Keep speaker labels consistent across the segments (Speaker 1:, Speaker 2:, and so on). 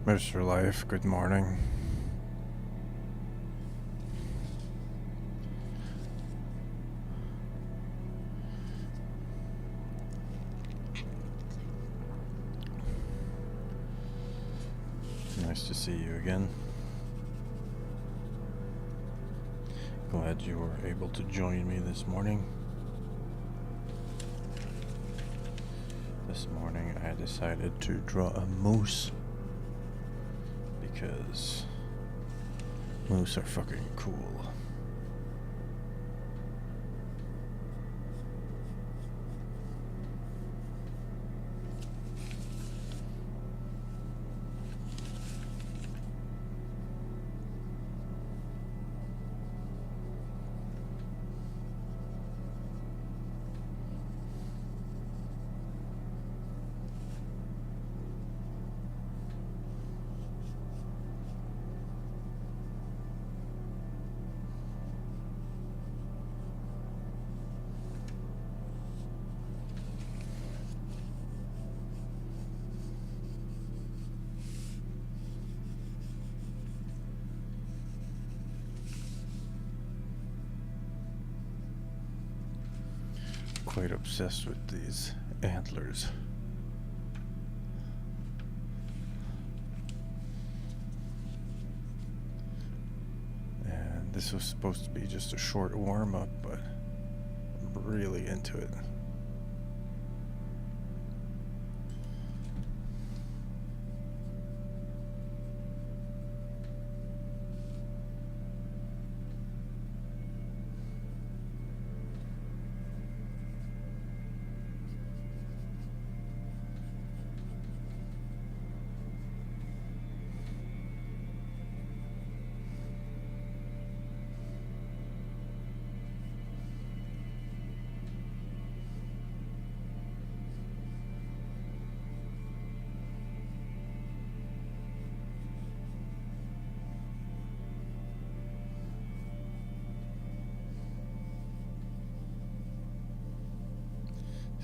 Speaker 1: Mr. Life, good morning. Nice to see you again. Glad you were able to join me this morning. This morning I decided to draw a moose because moose are fucking cool. Quite obsessed with these antlers. And this was supposed to be just a short warm-up, but I'm really into it.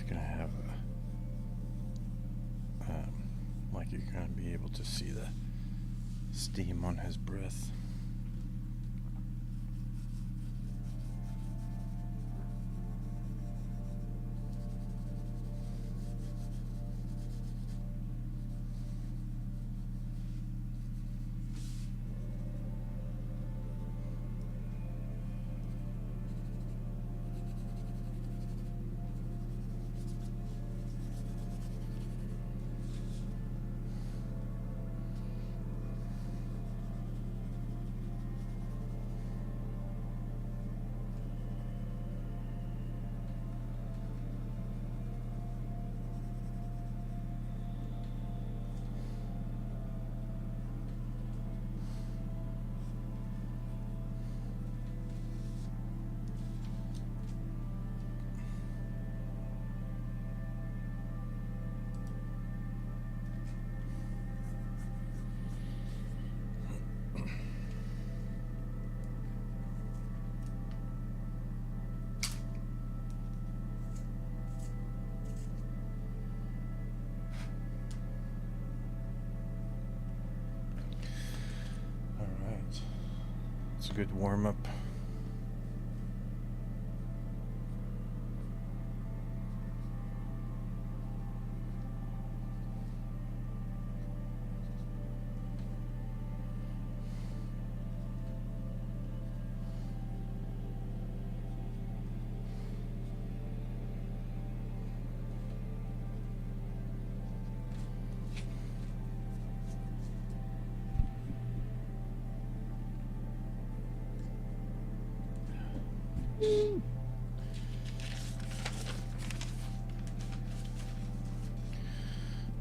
Speaker 1: Gonna have like you're gonna be able to see the steam on his breath. It's a good warm-up.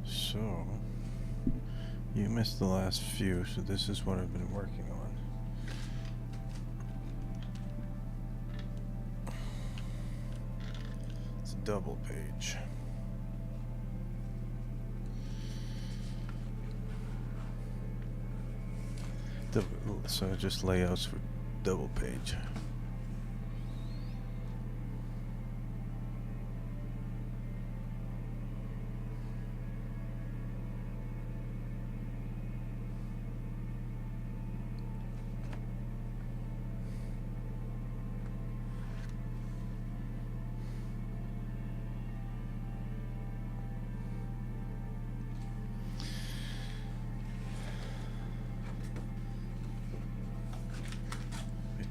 Speaker 1: So, you missed the last few, so this is what I've been working on. It's a double page. So just layouts for double page.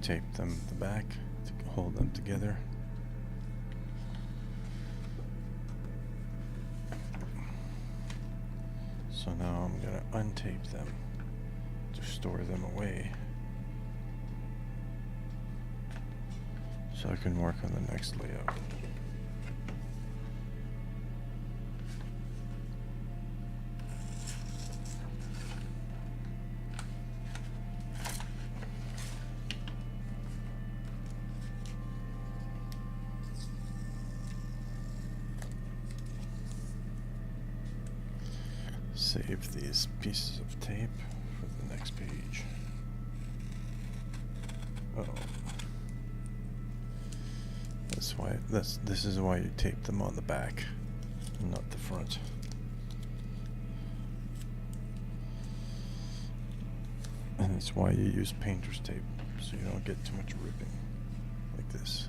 Speaker 1: tape them at the back to hold them together. So now I'm going to untape them to store them away so I can work on the next layout. Save these pieces of tape for the next page. Uh-oh. This is why you tape them on the back, not the front. And it's why you use painter's tape, so you don't get too much ripping like this.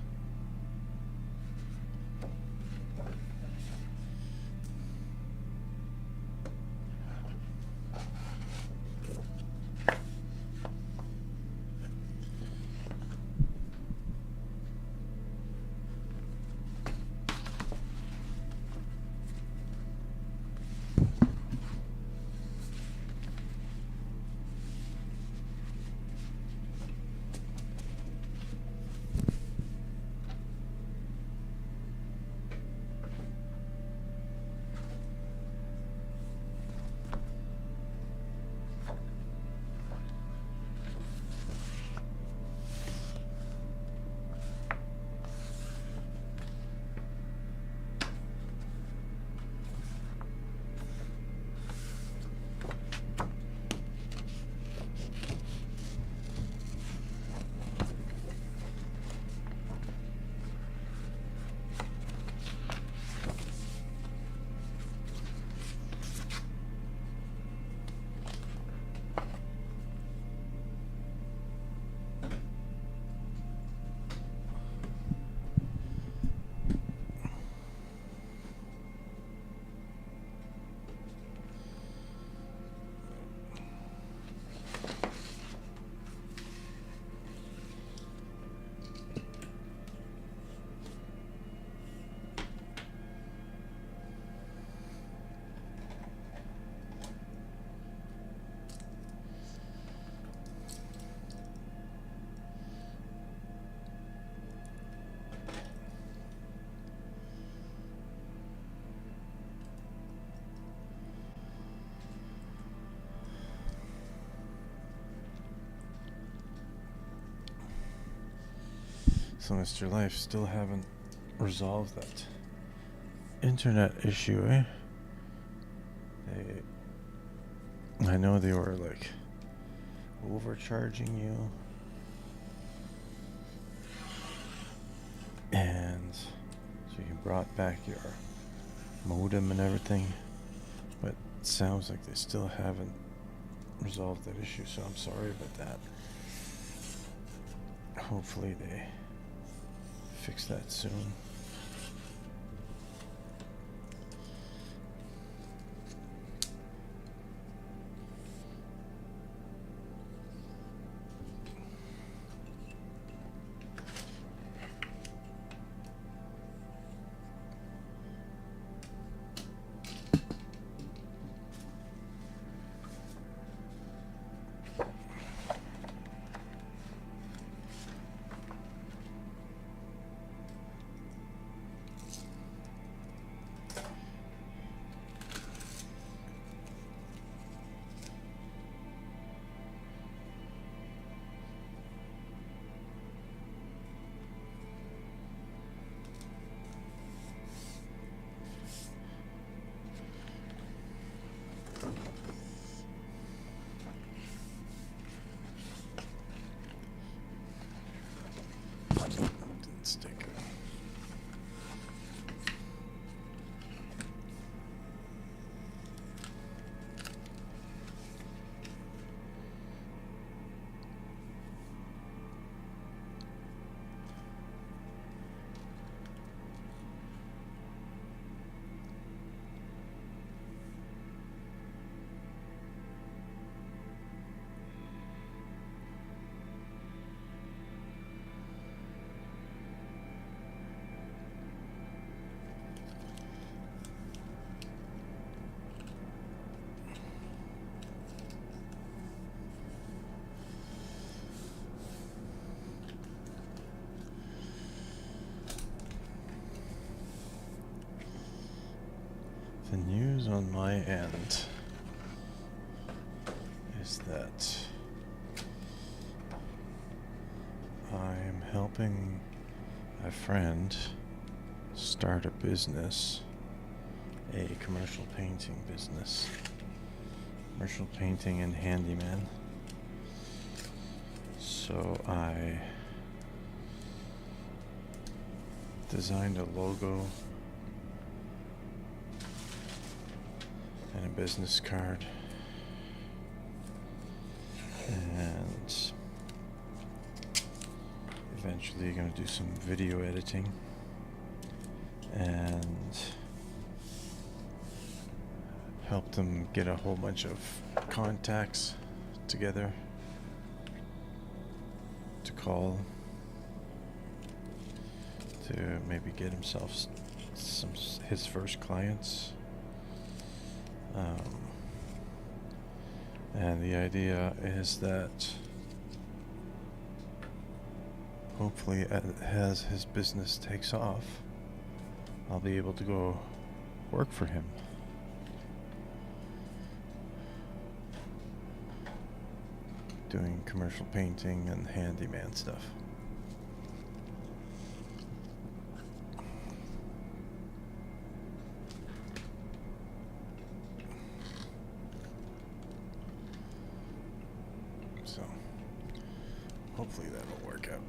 Speaker 1: So Mr. Life still haven't resolved that internet issue, eh? I know they were like overcharging you, and so you brought back your modem and everything, but it sounds like they still haven't resolved that issue, so I'm sorry about that. Hopefully they fix that soon. The news on my end is that I am helping a friend start a business, a commercial painting business, commercial painting and handyman. So I designed a logo and a business card, and eventually going to do some video editing and help them get a whole bunch of contacts together to call to maybe get himself his first clients. And the idea is that hopefully as his business takes off, I'll be able to go work for him. Doing commercial painting and handyman stuff. So hopefully that'll work out.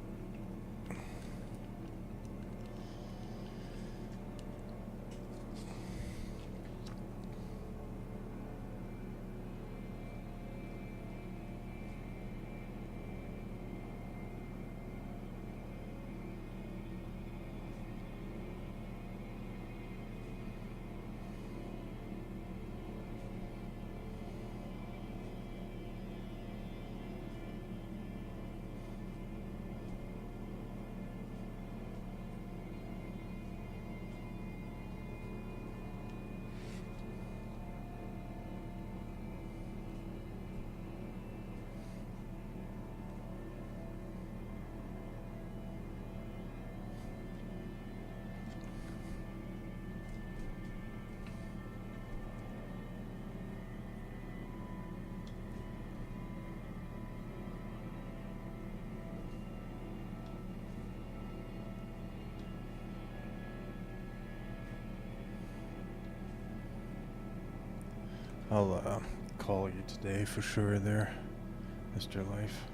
Speaker 1: I'll call you today for sure there, Mr. Life.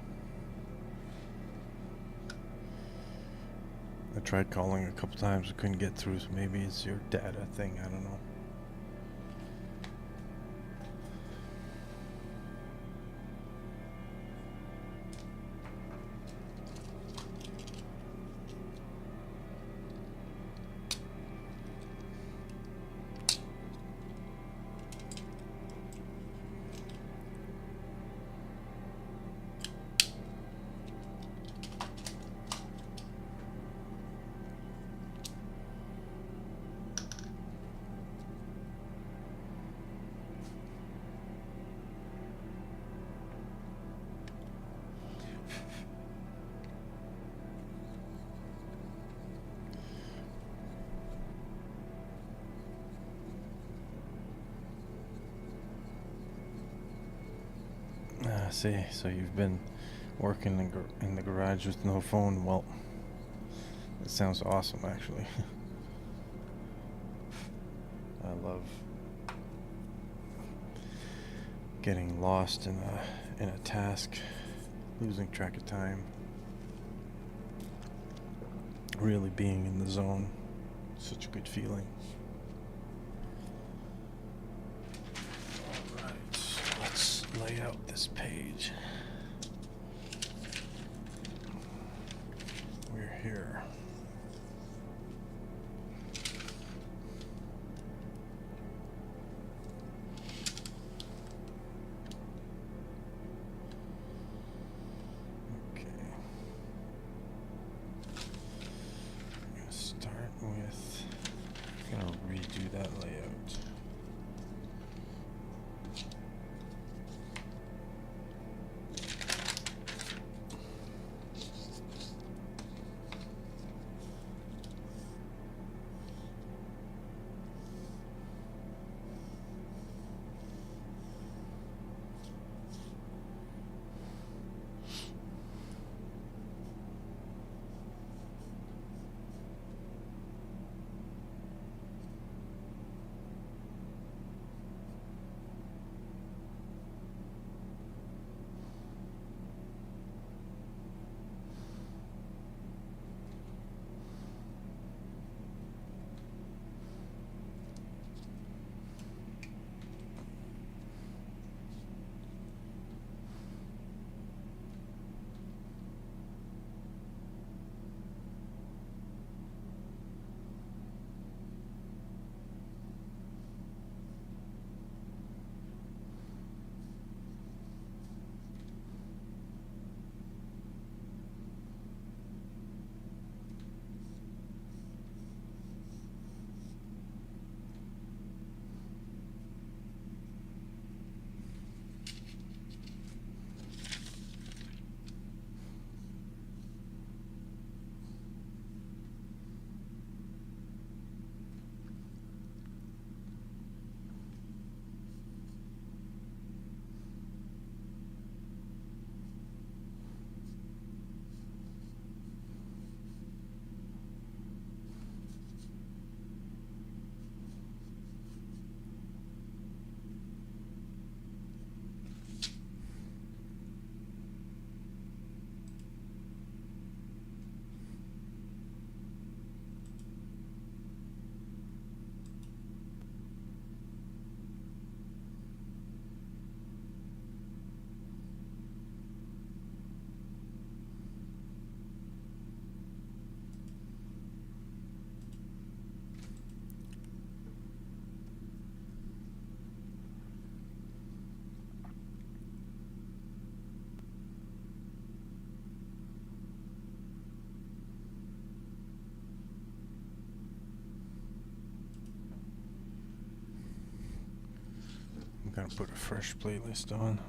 Speaker 1: I tried calling a couple times, I couldn't get through, so maybe it's your data thing, I don't know. See, so you've been working in the garage with no phone. Well, it sounds awesome, actually. I love getting lost in a task, losing track of time, really being in the zone. Such a good feeling. Lay out this page. We're here. Okay. I'm gonna start with, I'm gonna redo that layout. Gotta put a fresh playlist on.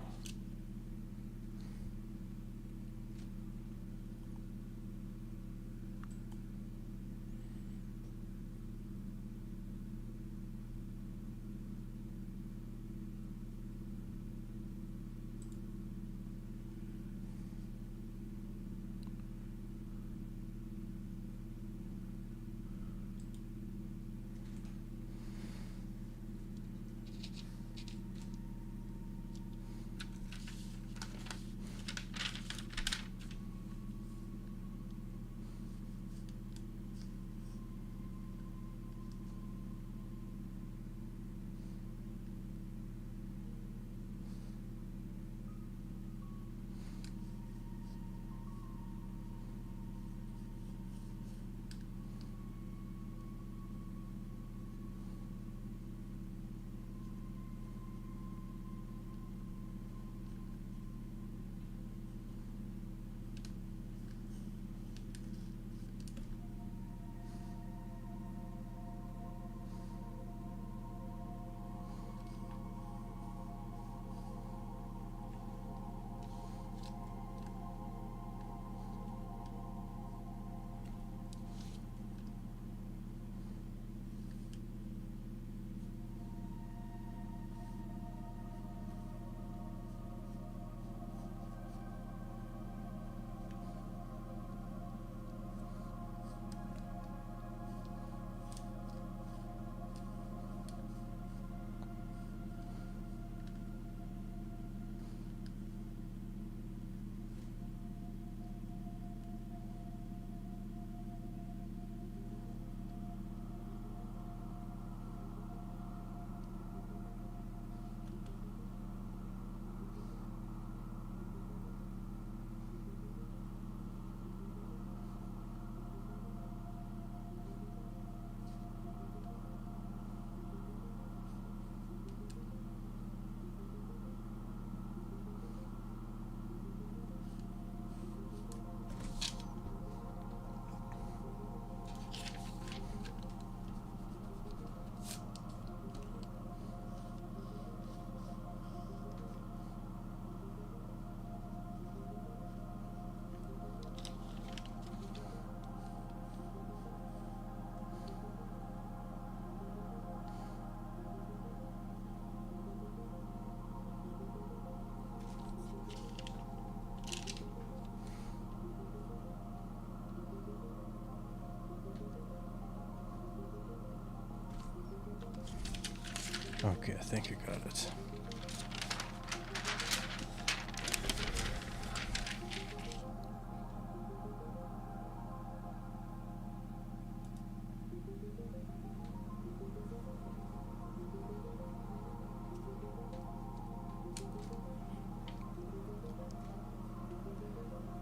Speaker 1: Okay, I think I got it.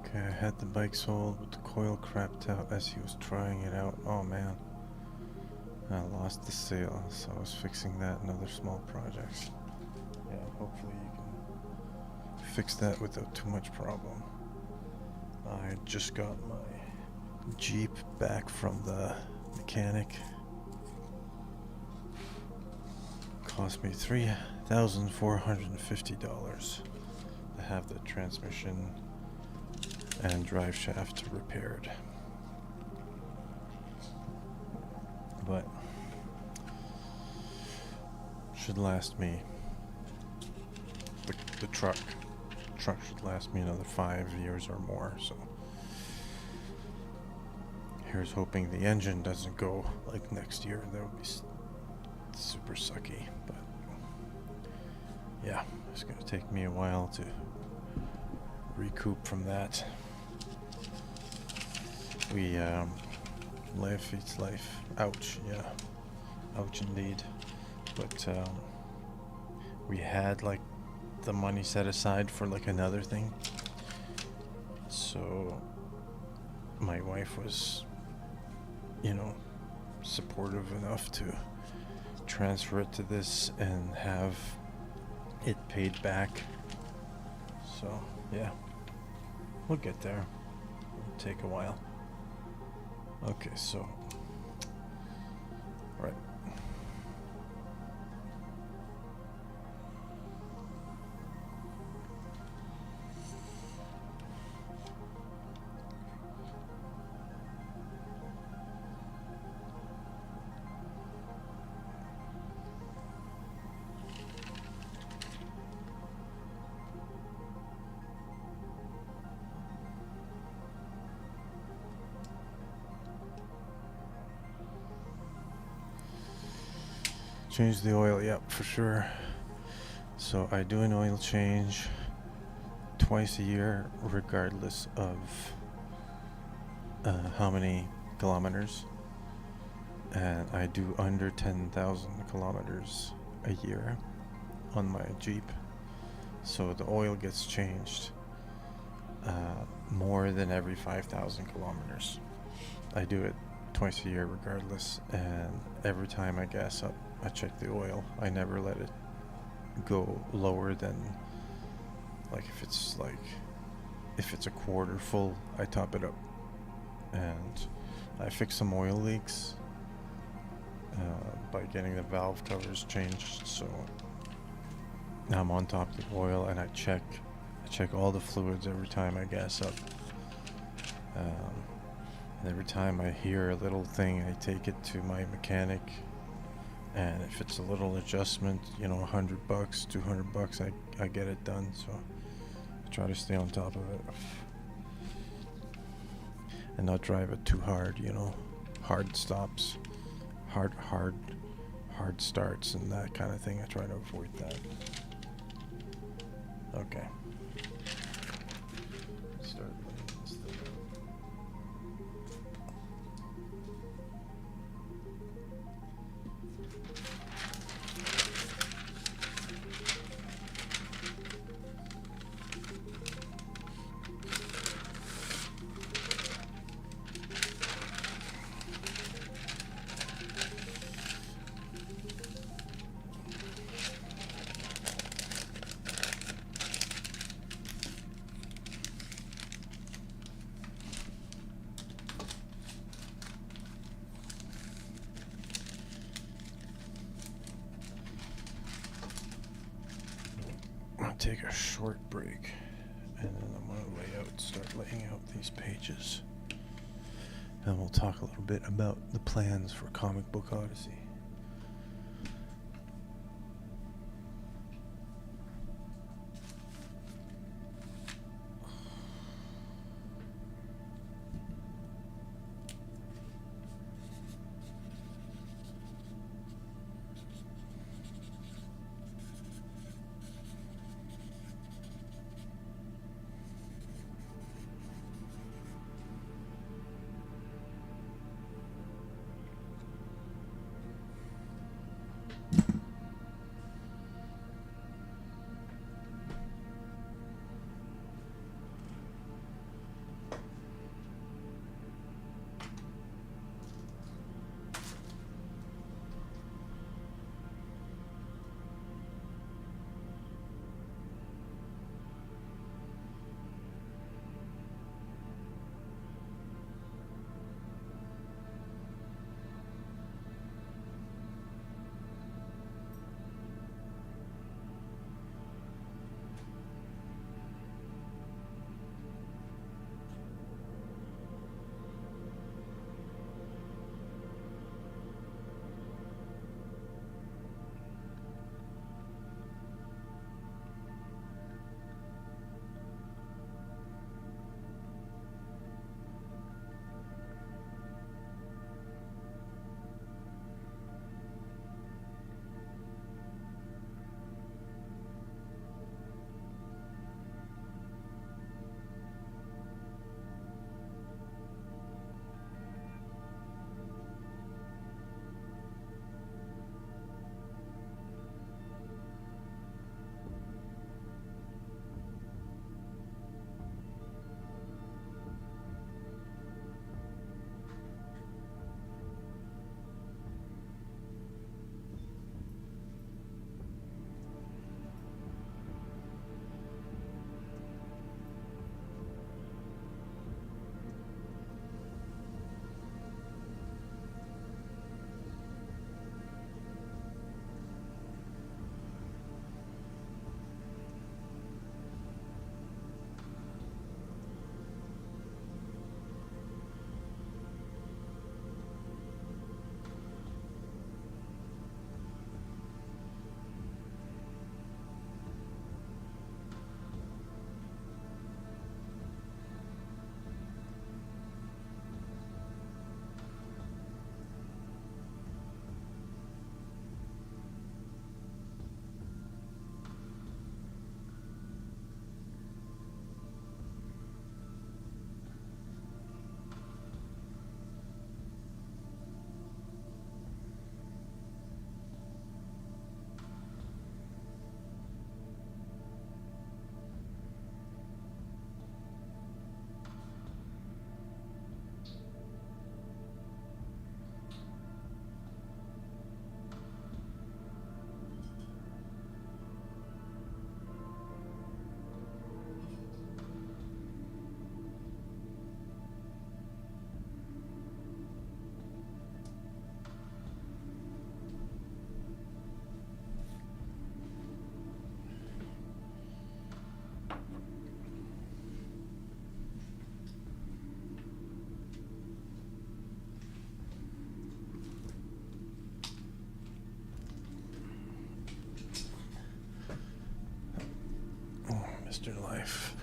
Speaker 1: Okay, I had the bike sold with the coil crapped out as he was trying it out. Oh man. I lost the sale, so I was fixing that and other small projects. Yeah, hopefully you can fix that without too much problem. I just got my Jeep back from the mechanic. Cost me $3,450 to have the transmission and drive shaft repaired. But should last me. The truck should last me another 5 years or more. So here's hoping the engine doesn't go like next year. That would be super sucky. But yeah, it's gonna take me a while to recoup from that. We life eats life. Ouch, yeah. Ouch indeed. But we had like the money set aside for like another thing. So my wife was, you know, supportive enough to transfer it to this and have it paid back. So yeah, we'll get there. It'll take a while. Okay, so right. Change the oil, yep, for sure. So I do an oil change twice a year, regardless of how many kilometers. And I do under 10,000 kilometers a year on my Jeep. So the oil gets changed more than every 5,000 kilometers. I do it twice a year regardless, and every time I gas up, I check the oil. I never let it go lower than, like, if it's a quarter full, I top it up. And I fix some oil leaks by getting the valve covers changed, so now I'm on top of the oil, and I check all the fluids every time I gas up. And every time I hear a little thing, I take it to my mechanic, and if it's a little adjustment, $100, $200, I get it done. So I try to stay on top of it and not drive it too hard. Hard stops, hard starts, and that kind of thing. I try to avoid that. Okay. Start laying this thing out. Take a short break, and then I'm going to start laying out these pages, and we'll talk a little bit about the plans for Comic Book Odyssey. in life.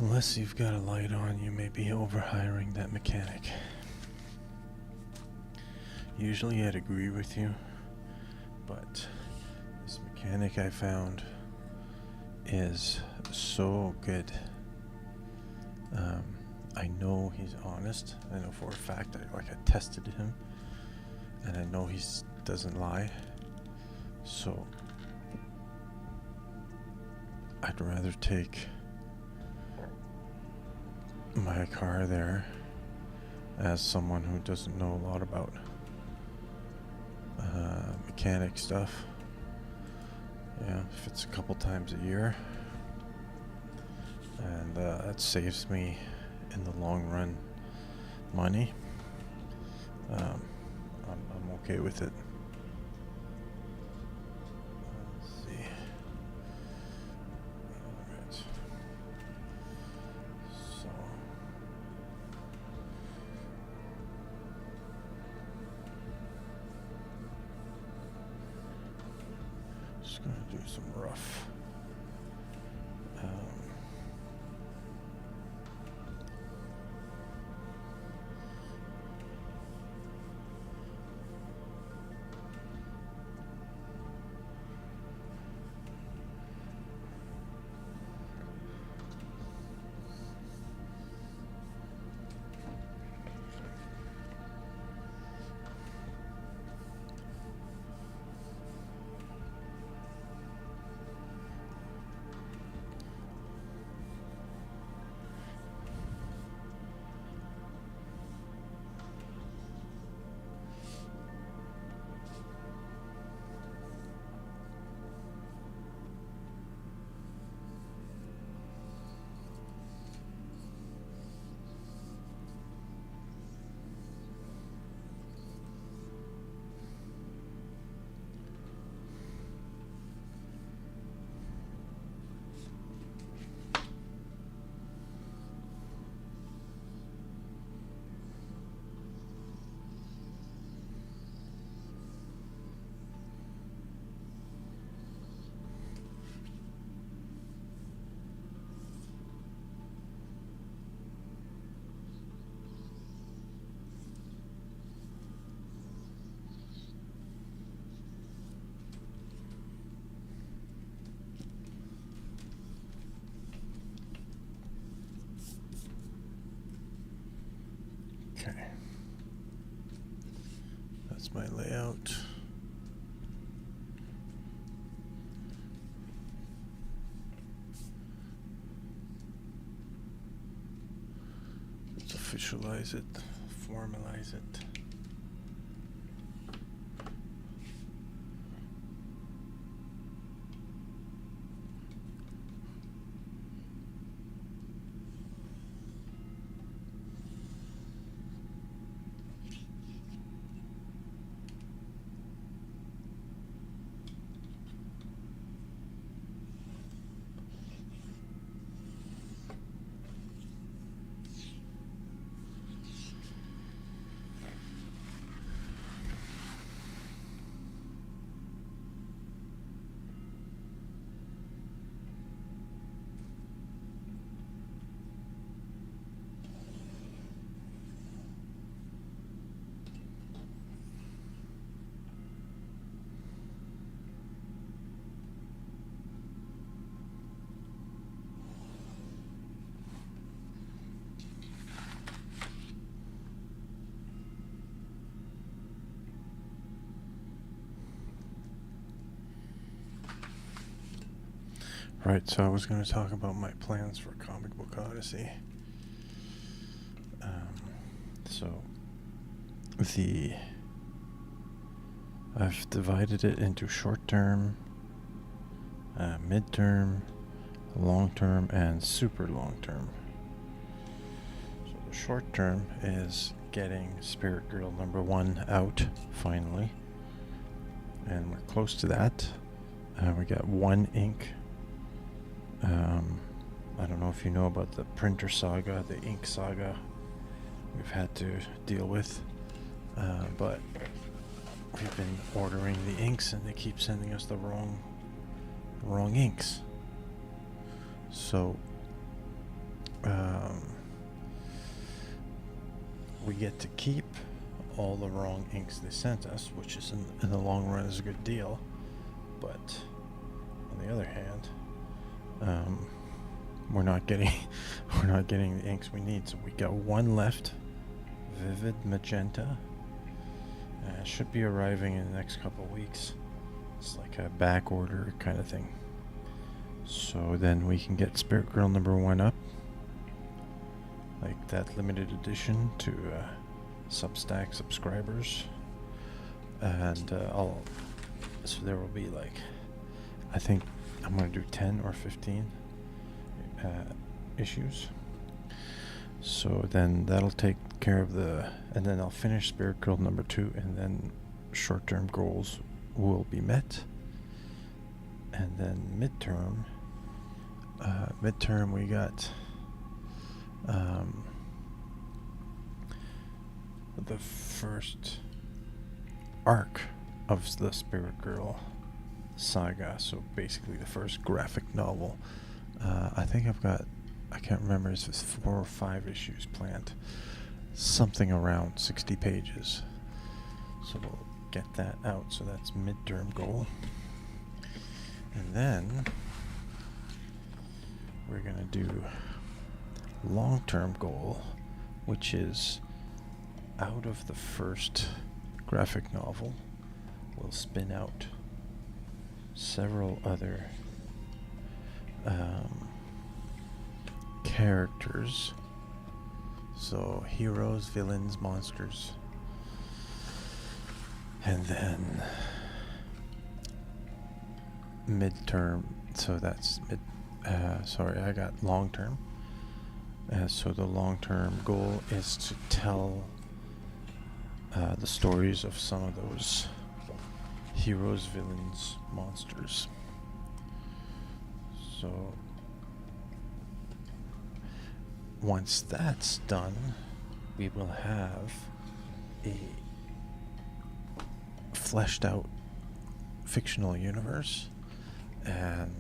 Speaker 1: Unless you've got a light on, you may be overhiring that mechanic. Usually I'd agree with you, but this mechanic I found is so good. I know he's honest. I know for a fact I tested him, and I know he doesn't lie. So I'd rather take my car there as someone who doesn't know a lot about mechanic stuff. Yeah, if it's a couple times a year, and that saves me in the long run money, I'm okay with it. Let's see. Alright. So just gonna do some rough. Okay, that's my layout. Let's officialize it, formalize it. Right, so I was going to talk about my plans for Comic Book Odyssey. So I've divided it into short term, mid-term, long term, and super long term. So the short term is getting Spirit Girl #1 out finally, and we're close to that. We got one ink. I don't know if you know about the printer saga, the ink saga we've had to deal with, but we've been ordering the inks and they keep sending us the wrong inks. So we get to keep all the wrong inks they sent us, which is in the long run is a good deal. But on the other hand, we're not getting the inks we need. So we got one left, vivid magenta. Should be arriving in the next couple of weeks. It's like a back order kind of thing. So then we can get Spirit Girl #1 up, like that limited edition to Substack subscribers, and so there will be like, I think I'm gonna do 10 or 15 issues. So then that'll take care of and then I'll finish Spirit Girl #2, and then short-term goals will be met. And then midterm we got the first arc of the Spirit Girl saga, so basically the first graphic novel. I think I can't remember if it's 4 or 5 issues planned, something around 60 pages. So we'll get that out, so that's midterm goal. And then we're gonna do long-term goal, which is out of the first graphic novel, we'll spin out several other characters. So heroes, villains, monsters. And then midterm, so that's I got long term. So the long term goal is to tell the stories of some of those heroes, villains, monsters. So once that's done, we will have a fleshed out fictional universe and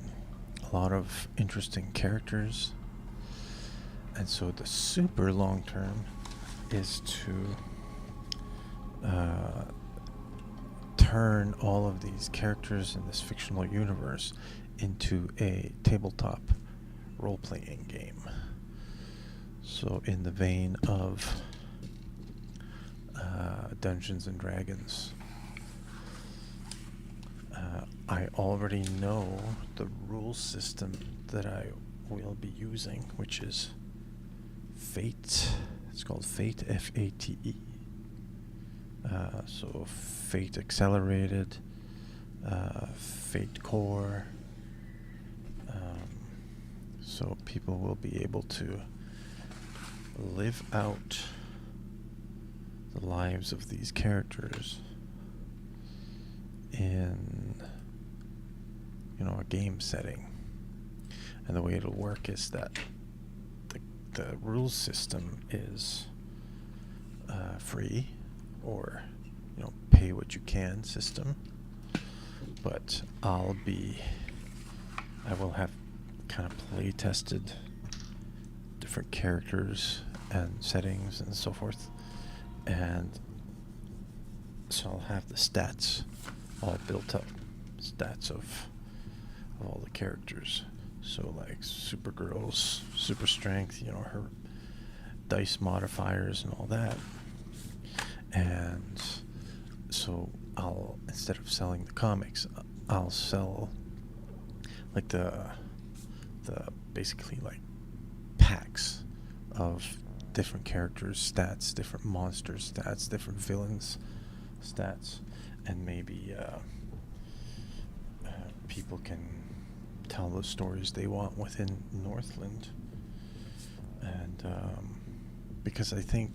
Speaker 1: a lot of interesting characters. And so the super long term is to turn all of these characters in this fictional universe into a tabletop role-playing game. So in the vein of Dungeons and Dragons. I already know the rule system that I will be using, which is Fate. It's called Fate, F-A-T-E. So Fate Accelerated, Fate Core. So people will be able to live out the lives of these characters in, a game setting. And the way it'll work is that the rule system is free, or pay what you can system. But I will have kind of play tested different characters and settings and so forth, and so I'll have the stats all built up, stats of all the characters. So like Supergirl's super strength, her dice modifiers and all that. And so instead of selling the comics, I'll sell like the basically like packs of different characters' stats, different monsters' stats, different villains' stats, and maybe people can tell the stories they want within Northland. And because I think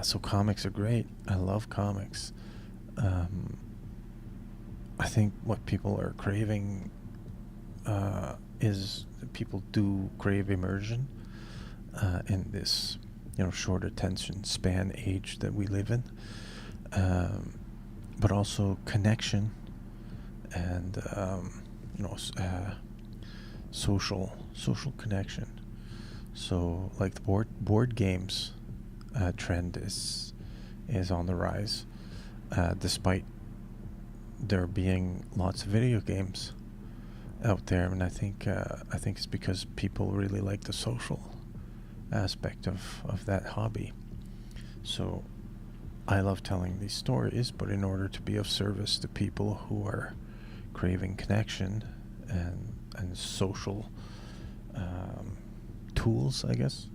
Speaker 1: so comics are great. I love comics. I think what people are craving is people do crave immersion in this short attention span age that we live in, but also connection and social connection. So like the board games trend is on the rise, despite there being lots of video games out there, and I think it's because people really like the social aspect of that hobby. So I love telling these stories, but in order to be of service to people who are craving connection and social tools, I guess,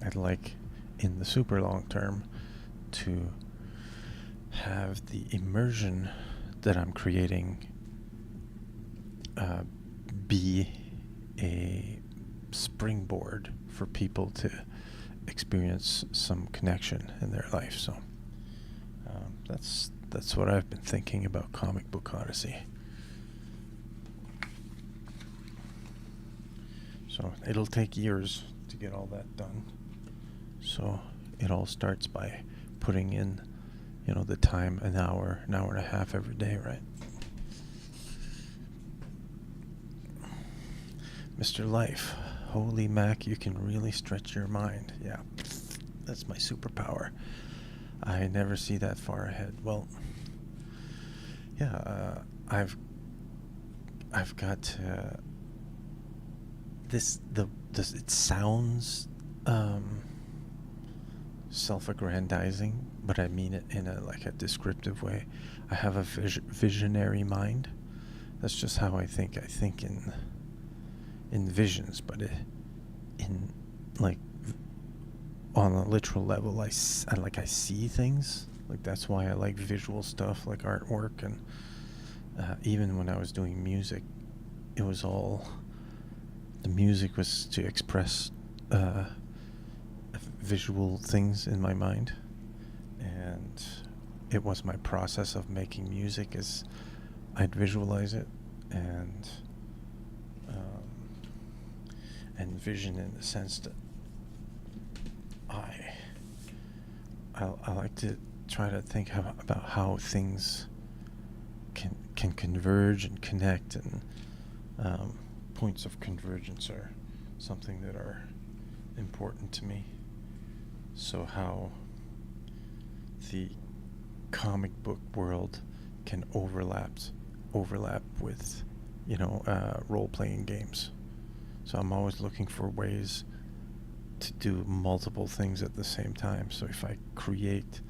Speaker 1: I'd like in the super long term to have the immersion that I'm creating be a springboard for people to experience some connection in their life. So that's what I've been thinking about Comic Book Odyssey. So it'll take years to get all that done. So it all starts by putting in, the time, an hour and a half every day, right? Mr. Life, holy mac, you can really stretch your mind. Yeah, that's my superpower. I never see that far ahead. Well, yeah, I've got this. It sounds self-aggrandizing, but I mean it in a descriptive way. I have a visionary mind. That's just how I think. I think in visions, but in on a literal level, I see things. Like that's why I like visual stuff, like artwork, and even when I was doing music, it was all the music was to express visual things in my mind, and it was my process of making music as I'd visualize it and vision, in the sense that I like to try to think about how things can converge and connect, and points of convergence are something that are important to me. So how the comic book world can overlap with role-playing games. So I'm always looking for ways to do multiple things at the same time. So if I create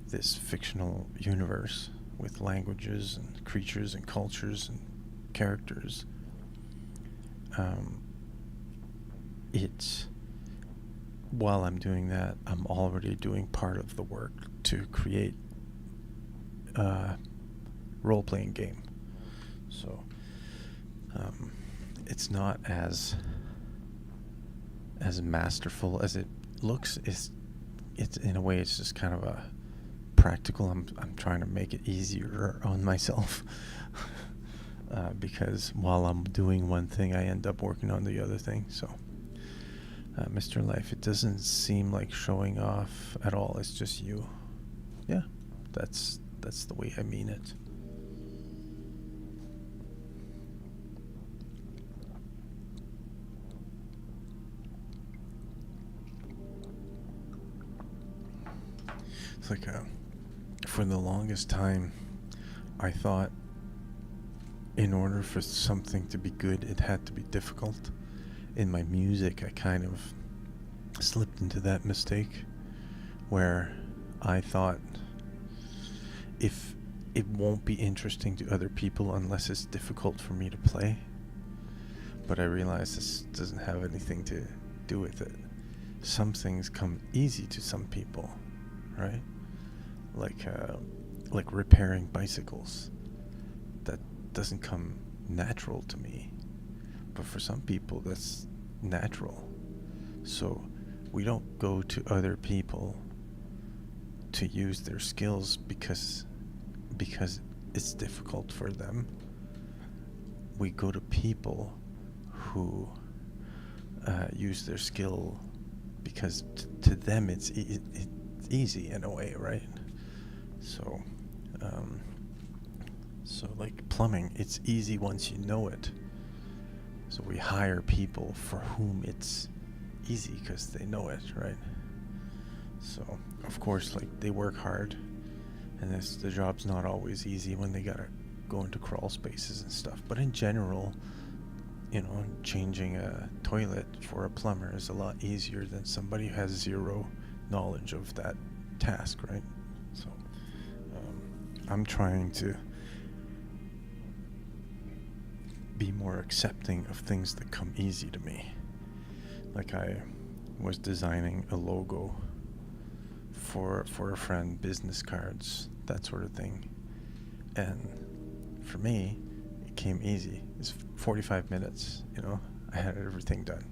Speaker 1: this fictional universe with languages and creatures and cultures and characters, it's while I'm doing that, I'm already doing part of the work to create a role-playing game. So it's not as masterful as it looks. It's in a way, it's just kind of a practical. I'm trying to make it easier on myself because while I'm doing one thing, I end up working on the other thing. So Mr. Life, it doesn't seem like showing off at all. It's just you. Yeah, that's the way I mean it. It's like for the longest time, I thought in order for something to be good, it had to be difficult. In my music, I kind of slipped into that mistake where I thought if it won't be interesting to other people unless it's difficult for me to play. But I realized this doesn't have anything to do with it. Some things come easy to some people, right? Like repairing bicycles. That doesn't come natural to me. But for some people, that's natural. So we don't go to other people to use their skills because it's difficult for them. We go to people who use their skill because to them it's easy in a way, right? So like plumbing, it's easy once you know it. So we hire people for whom it's easy because they know it, right? So of course, like, they work hard, and the job's not always easy when they gotta go into crawl spaces and stuff. But in general, changing a toilet for a plumber is a lot easier than somebody who has zero knowledge of that task, right? So I'm trying to be more accepting of things that come easy to me. Like, I was designing a logo for a friend, business cards, that sort of thing. And for me, it came easy. It's 45 minutes, I had everything done.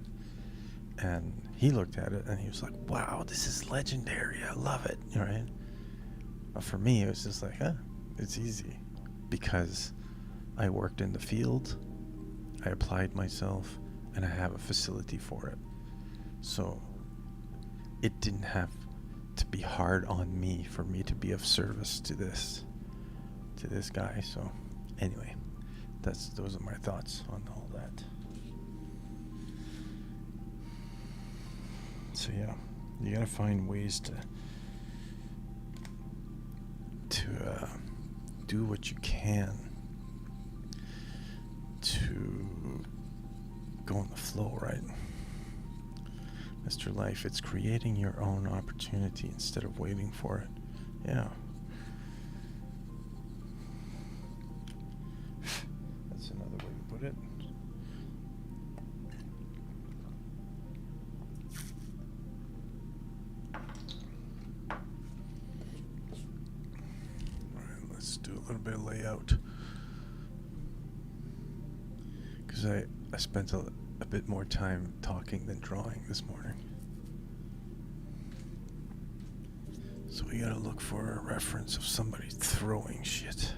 Speaker 1: And he looked at it and he was like, wow, this is legendary. I love it, right? But for me, it was just like, it's easy. Because I worked in the field, I applied myself, and I have a facility for it. So it didn't have to be hard on me for me to be of service to this guy. So anyway, those are my thoughts on all that. So yeah, you gotta find ways to do what you can to go in the flow, right? Mr. Life, it's creating your own opportunity instead of waiting for it. Yeah. That's another way to put it. Alright, let's do a little bit of layout. Because I spent a bit more time talking than drawing this morning. So we gotta look for a reference of somebody throwing shit.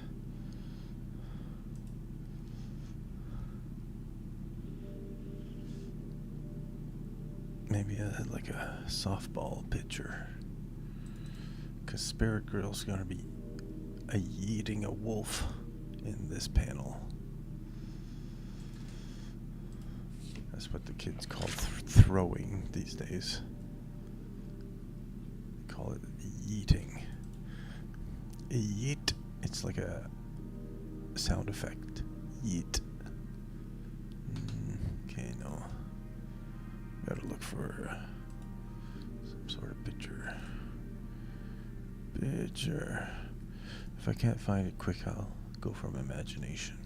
Speaker 1: Maybe like a softball pitcher. Because Spirit Girl's gonna be eating a wolf in this panel. That's what the kids call throwing these days. They call it yeeting. Yeet. It's like a sound effect. Yeet. Okay, no. Gotta look for some sort of picture. If I can't find it quick, I'll go from imagination.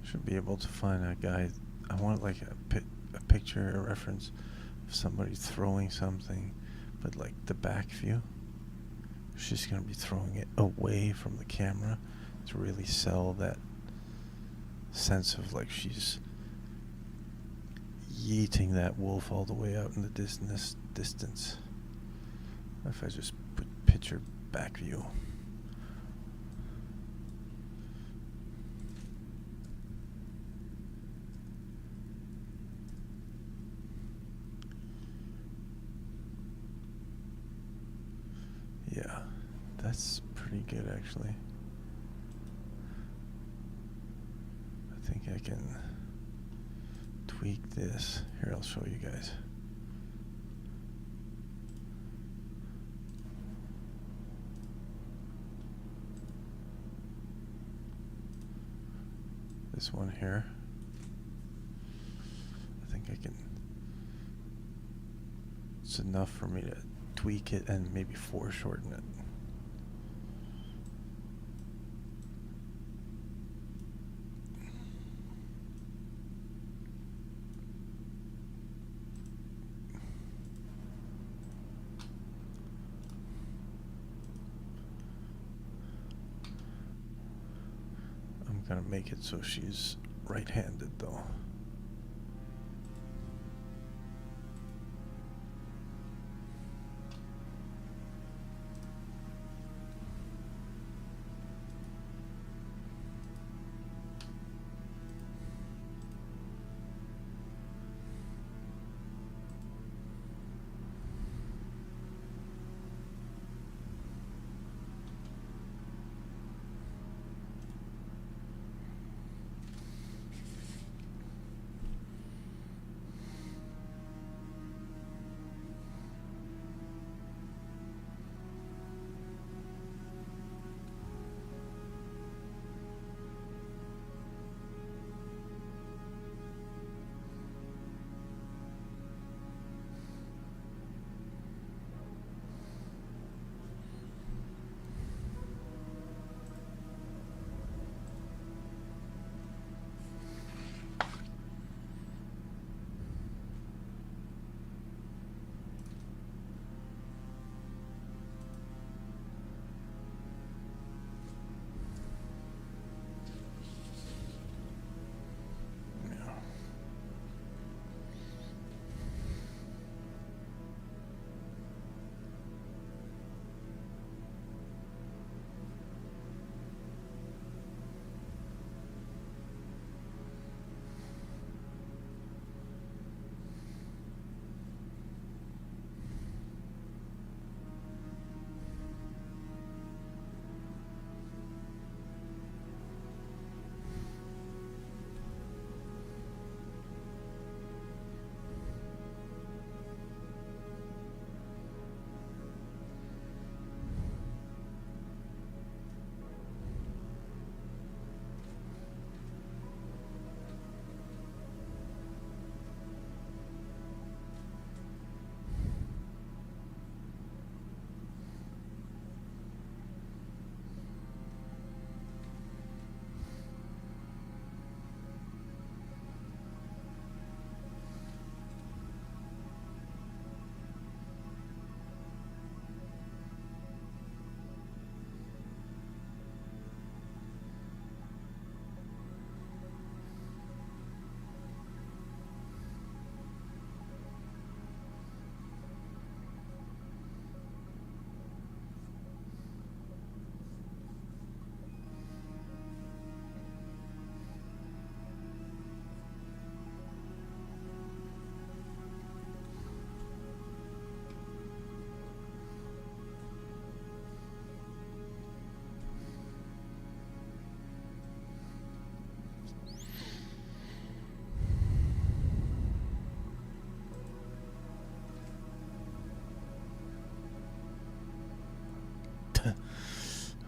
Speaker 1: Should be able to find a guy. I want like a picture, a reference of somebody throwing something, but like the back view. She's gonna be throwing it away from the camera to really sell that sense of like she's yeeting that wolf all the way out in the distance. If I just put picture back view. Yeah, that's pretty good actually. I think I can tweak this. Here, I'll show you guys. This one here. I think I can. It's enough for me to tweak it and maybe foreshorten it. I'm gonna make it so she's right-handed though.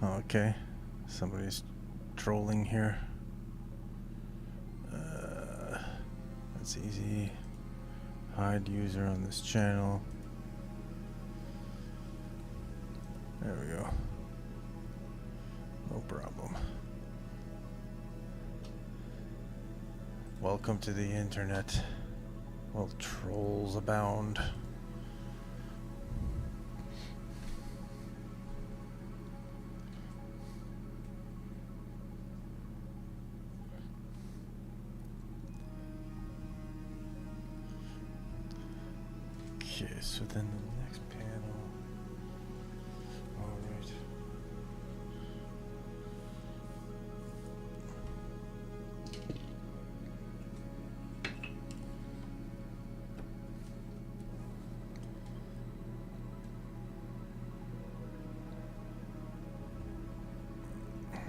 Speaker 1: Okay, somebody's trolling here. That's easy. Hide user on this channel. There we go. No problem. Welcome to the internet. Well, trolls abound. Okay, so then the next panel. All right.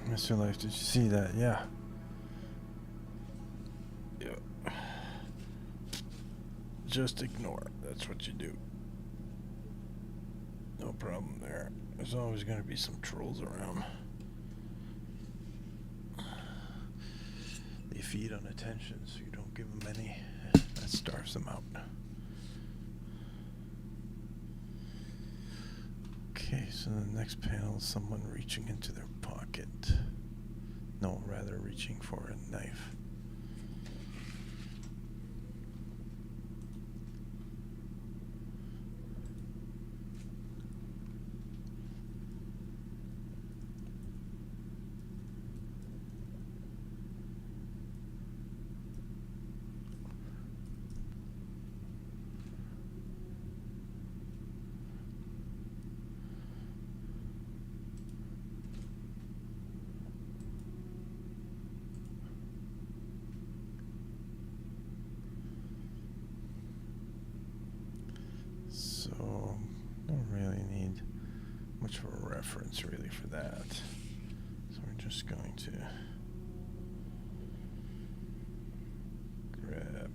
Speaker 1: Mr. Life, did you see that? Yeah. Yeah. Just ignore. That's what you do. No problem there. There's always going to be some trolls around. They feed on attention, so you don't give them any. That starves them out. Okay, so the next panel is someone reaching into their pocket. No, rather reaching for a knife. So, don't really need much of a reference really for that. So we're just going to grab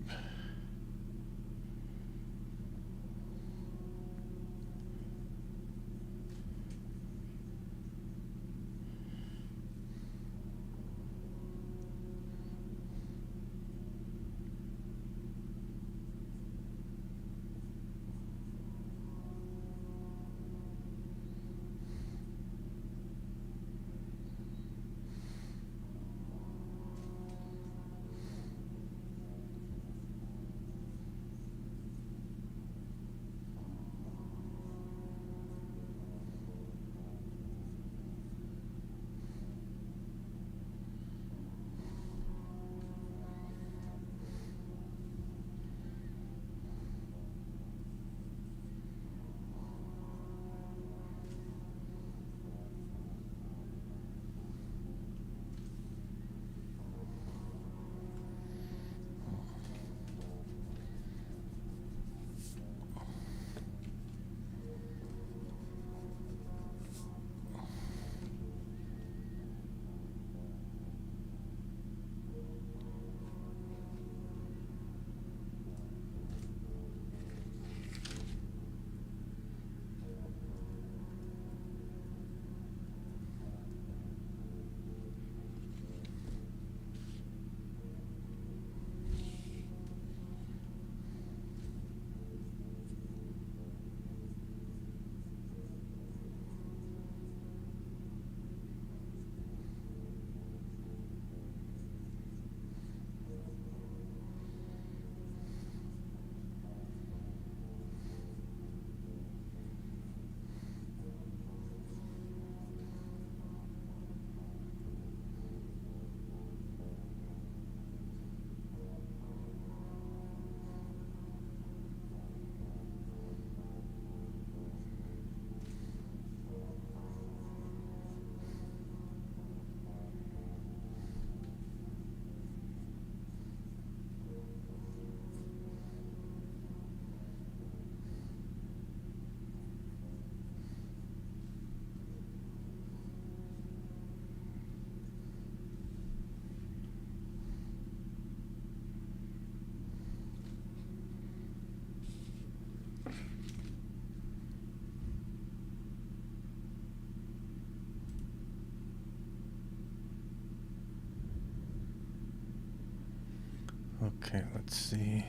Speaker 1: Okay, let's see.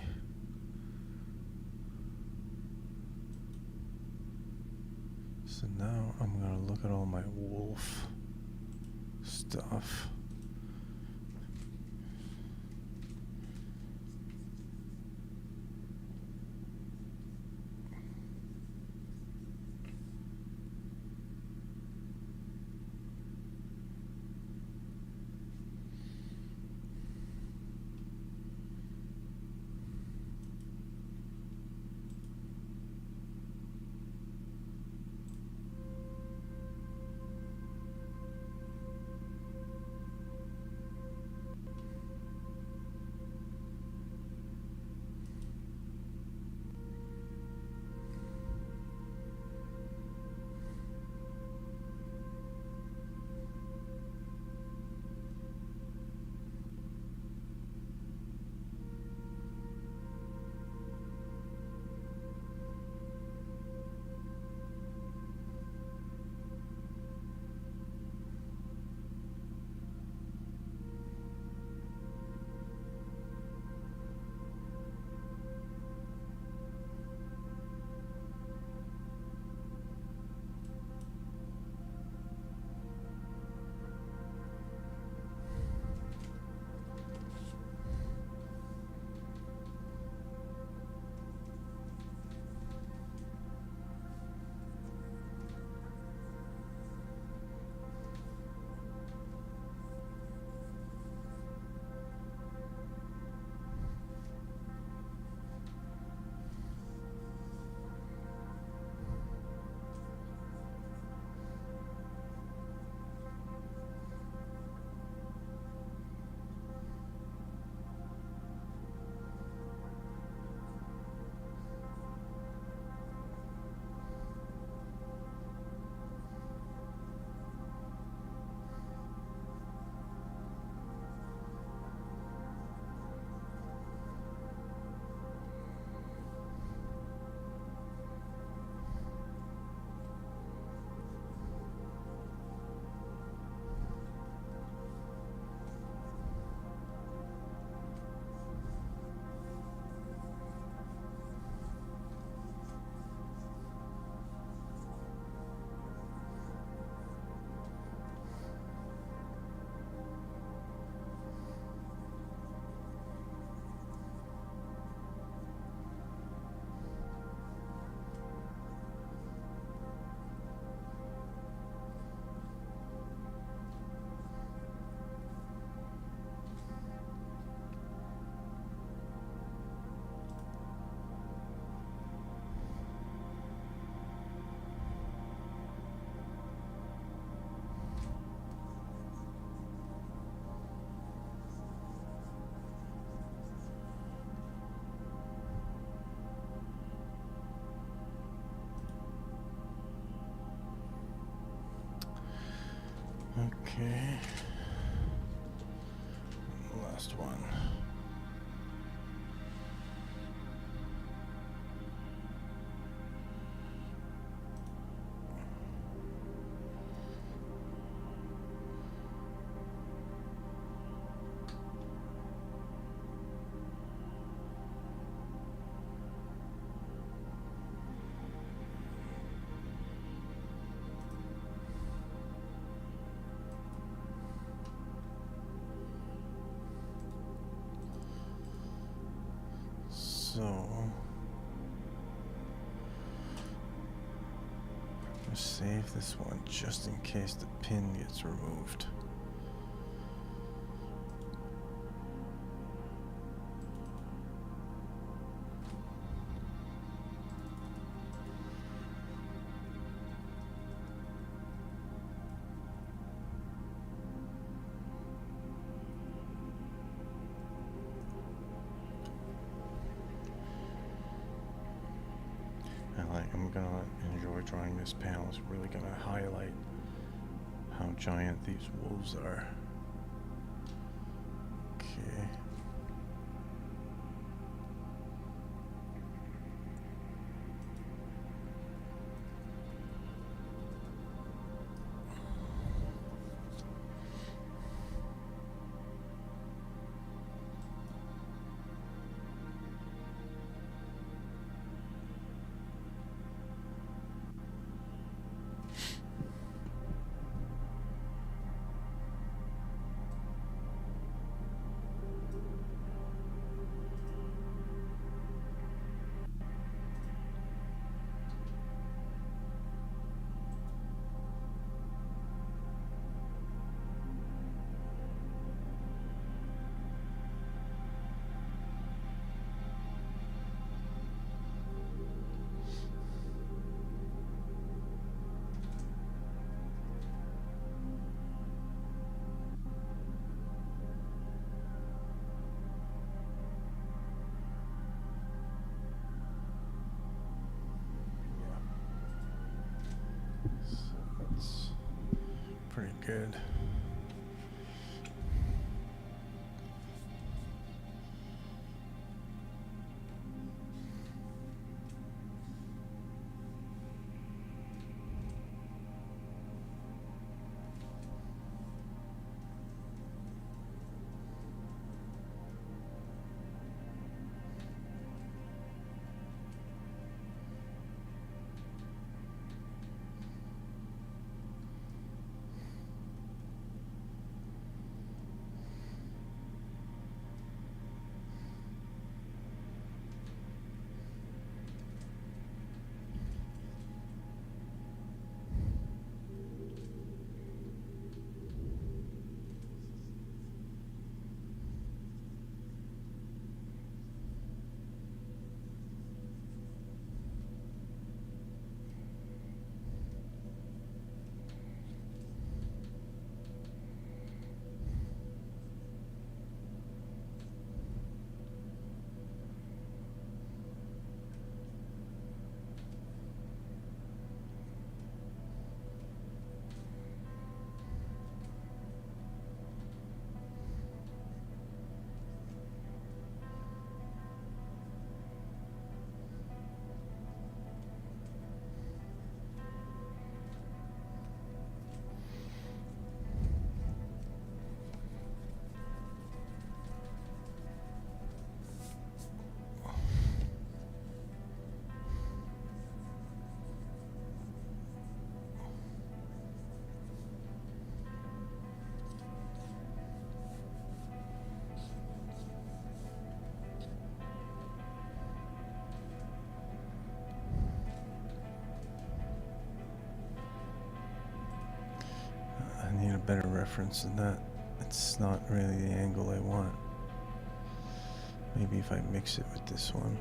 Speaker 1: So now I'm gonna look at all my wolf stuff. Okay. Last one. So, I'll save this one just in case the pin gets removed. I'm gonna enjoy drawing this panel. It's really gonna highlight how giant these wolves are. Okay. good. I need a better reference than that. It's not really the angle I want. Maybe if I mix it with this one.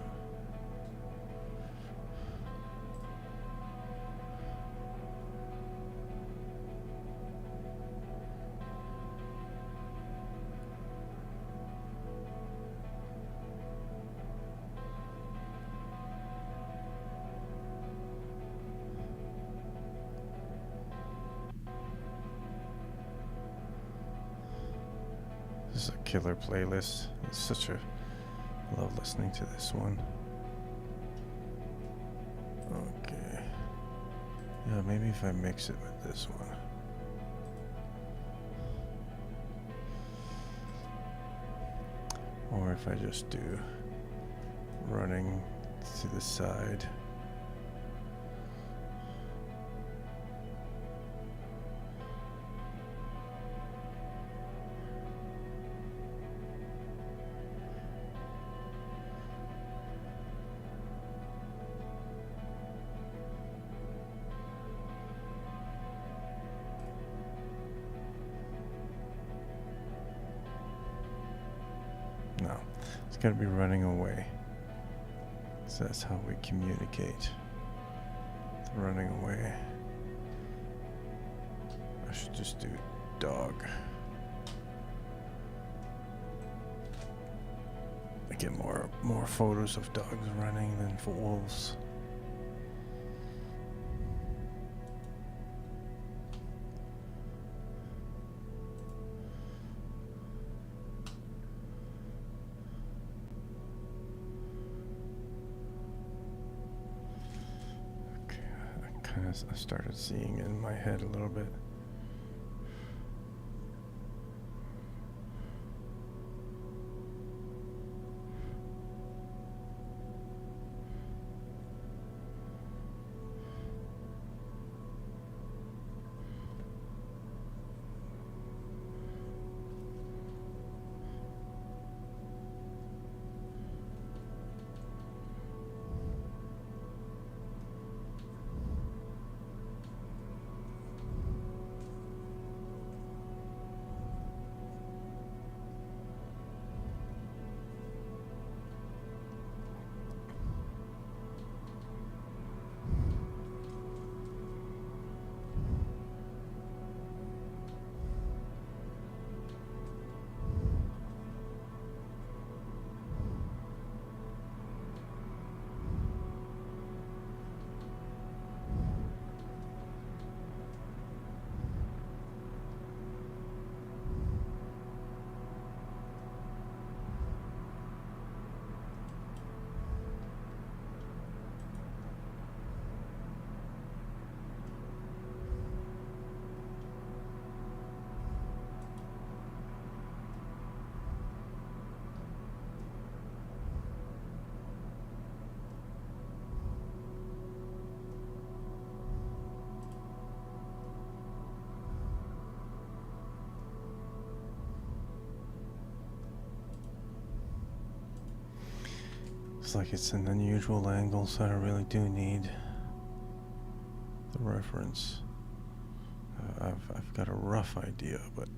Speaker 1: This is a killer playlist. It's such a... I love listening to this one. Okay. Yeah, maybe if I mix it with this one. Or if I just do running to the side. No, it's got to be running away. So that's how we communicate. The running away. I should just do dog. I get more photos of dogs running than for wolves. I started seeing it in my head a little bit. Feels like it's an unusual angle, so I really do need the reference. I've got a rough idea, but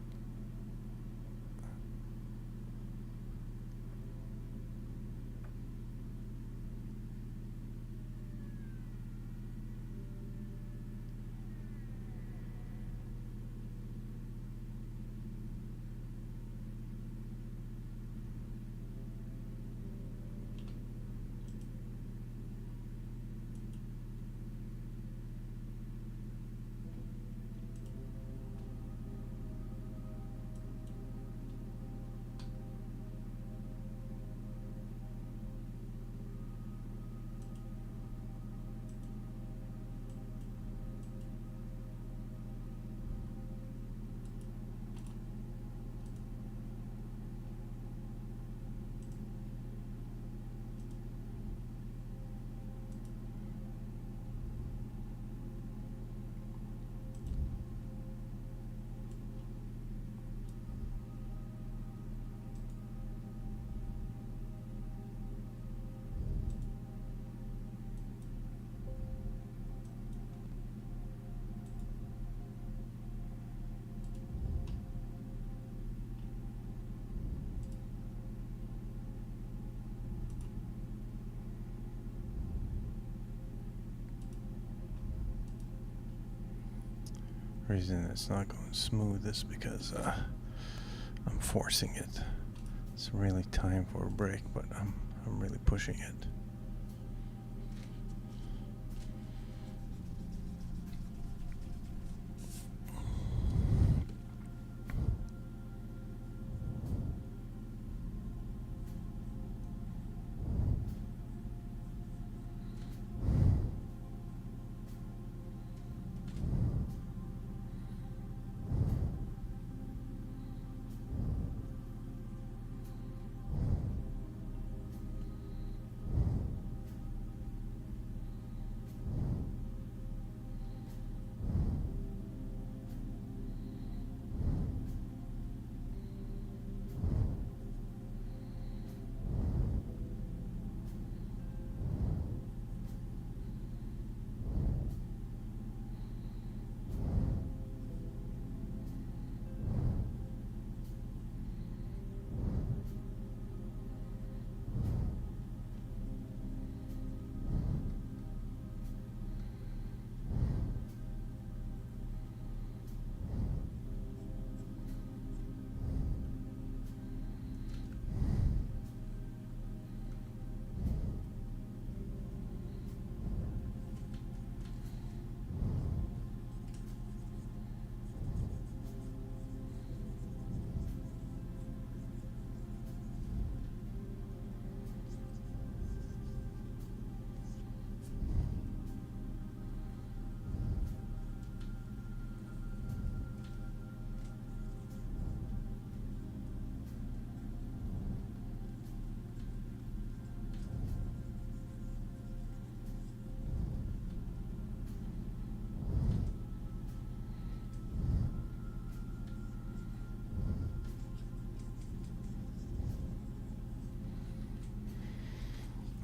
Speaker 1: the reason it's not going smooth is because I'm forcing it. It's really time for a break, but I'm really pushing it.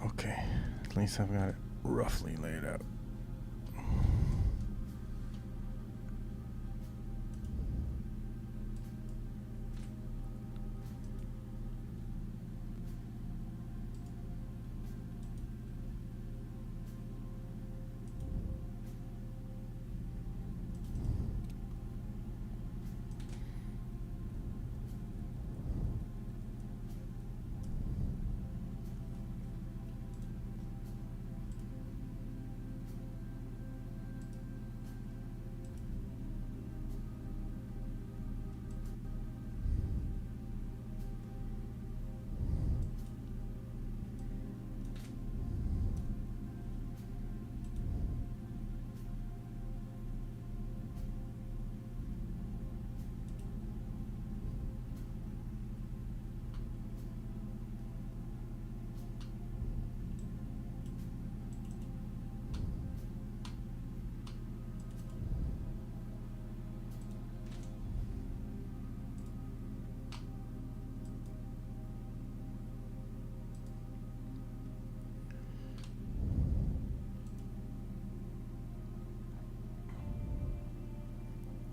Speaker 1: Okay, at least I've got it roughly laid out.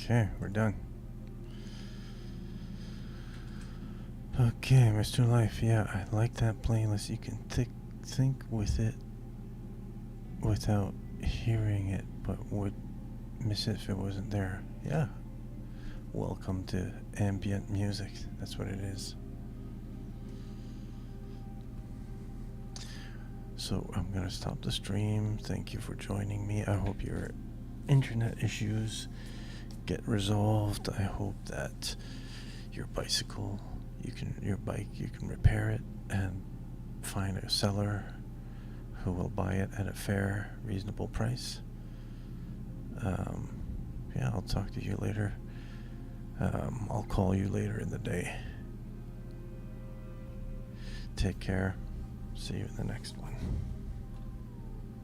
Speaker 1: Okay, we're done. Okay, Mr. Life, yeah, I like that playlist. You can think with it without hearing it, but would miss it if it wasn't there. Yeah. Welcome to ambient music. That's what it is. So I'm gonna stop the stream. Thank you for joining me. I hope your internet issues get resolved. I hope that your bicycle, your bike, you can repair it and find a seller who will buy it at a fair, reasonable price. Yeah, I'll talk to you later. I'll call you later in the day. Take care. See you in the next one.